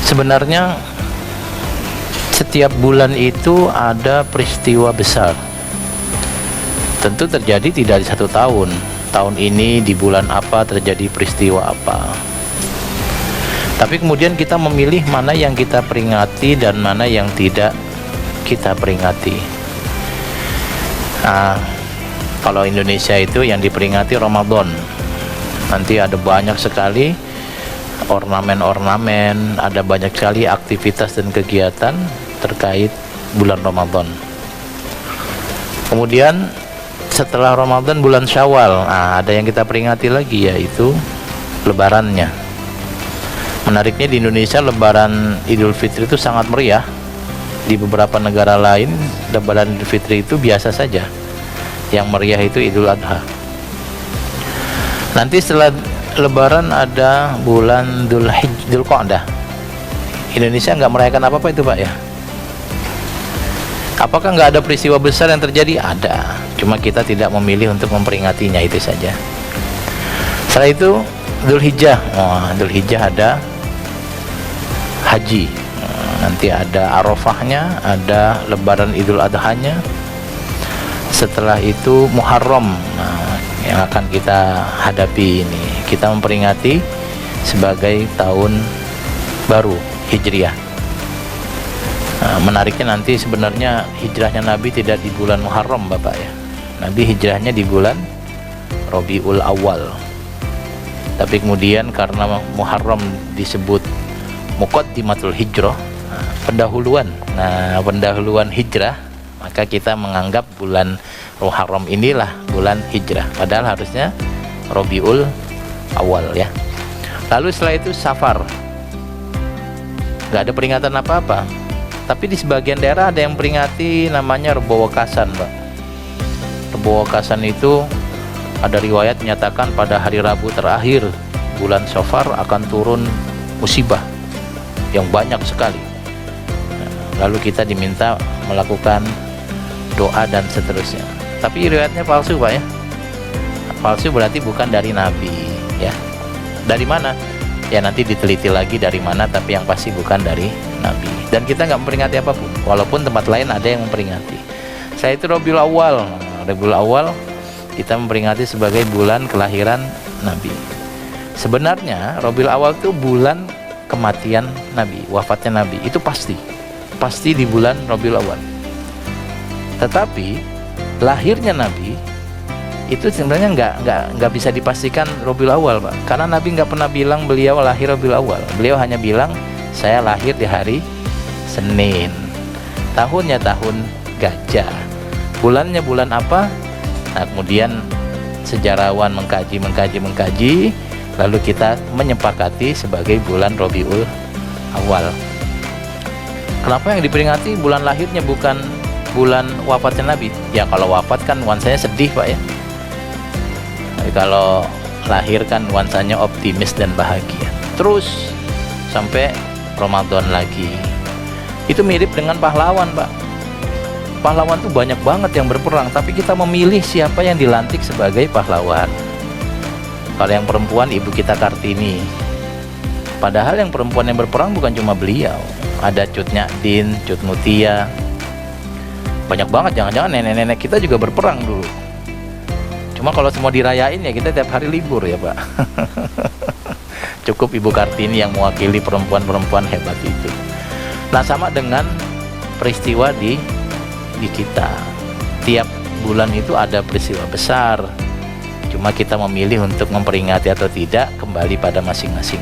Sebenarnya setiap bulan itu ada peristiwa besar. Tentu terjadi tidak di satu tahun. Tahun ini di bulan apa terjadi peristiwa apa. Tapi kemudian kita memilih mana yang kita peringati dan mana yang tidak kita peringati. Nah, kalau Indonesia itu yang diperingati Ramadan. Nanti ada banyak sekali ornamen-ornamen, ada banyak sekali aktivitas dan kegiatan terkait bulan Ramadan. Kemudian setelah Ramadan bulan Syawal, ada yang kita peringati lagi, yaitu lebarannya. Menariknya di Indonesia lebaran Idul Fitri itu sangat meriah. Di beberapa negara lain lebaran Idul Fitri itu biasa saja. Yang meriah itu Idul Adha. Nanti setelah lebaran ada bulan Dzulqa'dah. Indonesia nggak merayakan apa-apa itu Pak ya? Apakah nggak ada peristiwa besar yang terjadi? Ada, cuma kita tidak memilih untuk memperingatinya, itu saja. Setelah itu Dzulhijjah. Dzulhijjah ada haji. Nanti ada Arafahnya, ada lebaran Idul Adha-nya. Setelah itu Muharram, yang akan kita hadapi ini. Kita memperingati sebagai tahun baru Hijriah. Menariknya nanti sebenarnya hijrahnya Nabi tidak di bulan Muharram Bapak ya. Nabi hijrahnya di bulan Rabiul Awal. Tapi kemudian karena Muharram disebut Muqaddimatul Hijrah, pendahuluan. Pendahuluan hijrah, maka kita menganggap bulan Muharram inilah bulan hijrah. Padahal harusnya Rabiul Awal ya. Lalu setelah itu Safar. Nggak ada peringatan apa-apa. Tapi di sebagian daerah ada yang peringati namanya Rebo Wekasan, Pak. Rebo Wekasan itu ada riwayat menyatakan pada hari Rabu terakhir bulan Safar akan turun musibah yang banyak sekali. Lalu kita diminta melakukan doa dan seterusnya. Tapi riwayatnya palsu Pak ya. Palsu berarti bukan dari Nabi ya. Dari mana? Ya nanti diteliti lagi dari mana, tapi yang pasti bukan dari Nabi. Dan kita nggak memperingati apapun, walaupun tempat lain ada yang memperingati. Saya itu Rabiul Awal. Rabiul Awal kita memperingati sebagai bulan kelahiran Nabi. Sebenarnya Rabiul Awal itu bulan kematian Nabi, wafatnya Nabi. Itu pasti di bulan Rabiul Awal. Tetapi lahirnya Nabi itu sebenarnya nggak bisa dipastikan Rabiul Awal Pak, karena Nabi nggak pernah bilang beliau lahir Rabiul Awal. Beliau hanya bilang saya lahir di hari Senin, tahunnya tahun gajah, bulannya bulan apa. Nah kemudian sejarawan mengkaji, lalu kita menyepakati sebagai bulan Rabiul Awal. Kenapa yang diperingati bulan lahirnya bukan bulan wafatnya Nabi? Ya kalau wafat kan nuansanya sedih Pak ya. Tapi kalau lahir kan nuansanya optimis dan bahagia. Terus sampai Ramadan lagi. Itu mirip dengan pahlawan Pak. Pahlawan tuh banyak banget yang berperang, tapi kita memilih siapa yang dilantik sebagai pahlawan. Kalau yang perempuan Ibu kita Kartini. Padahal yang perempuan yang berperang bukan cuma beliau. Ada Cut Nyadin, Cut Mutia. Banyak banget, jangan-jangan nenek-nenek kita juga berperang dulu. Cuma kalau semua dirayain ya kita tiap hari libur ya Pak. Cukup Ibu Kartini yang mewakili perempuan-perempuan hebat itu. Nah sama dengan peristiwa di kita. Tiap bulan itu ada peristiwa besar. Cuma kita memilih untuk memperingati atau tidak kembali pada masing-masing.